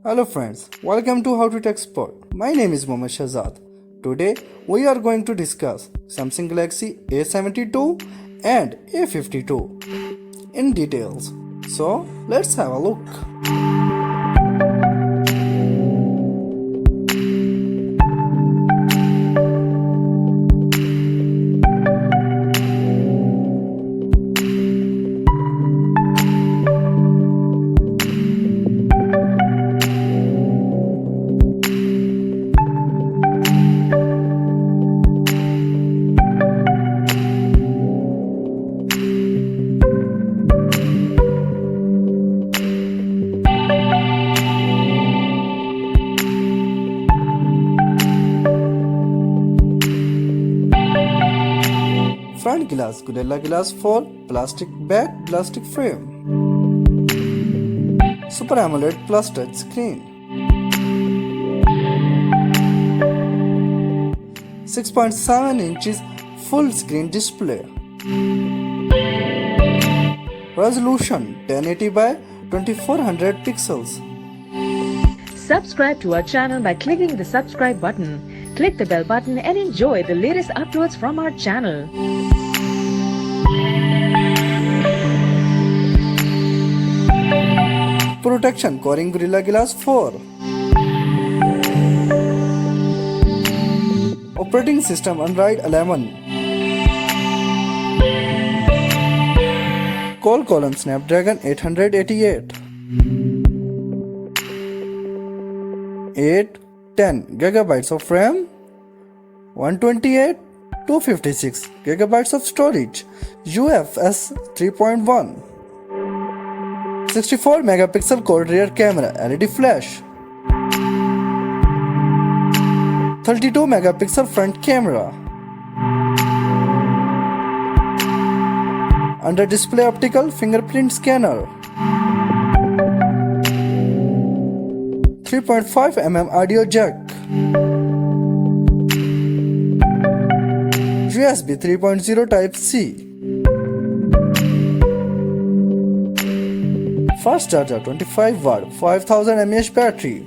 Hello friends, welcome to How to Tech Expert. My name is Mohammad Shahzad. Today we are going to discuss Samsung Galaxy A72 and A52 in details. So let's have a look. Front glass Gorilla Glass 4 plastic back plastic frame. Super AMOLED plus touch screen. 6.7 inches full screen display. Resolution 1080 by 2400 pixels. Subscribe to our channel by clicking the subscribe button. Click the bell button and enjoy the latest uploads from our channel. Protection Coring Gorilla Glass 4. Operating System Android 11. Qualcomm Snapdragon 888. 10 GB of RAM, 128 256 GB of storage, UFS 3.1, 64 megapixel quad rear camera LED flash, 32 megapixel front camera, under display optical fingerprint scanner, 3.5 mm audio jack, USB 3.0 Type-C, fast charger 25 watt 5000 mAh battery,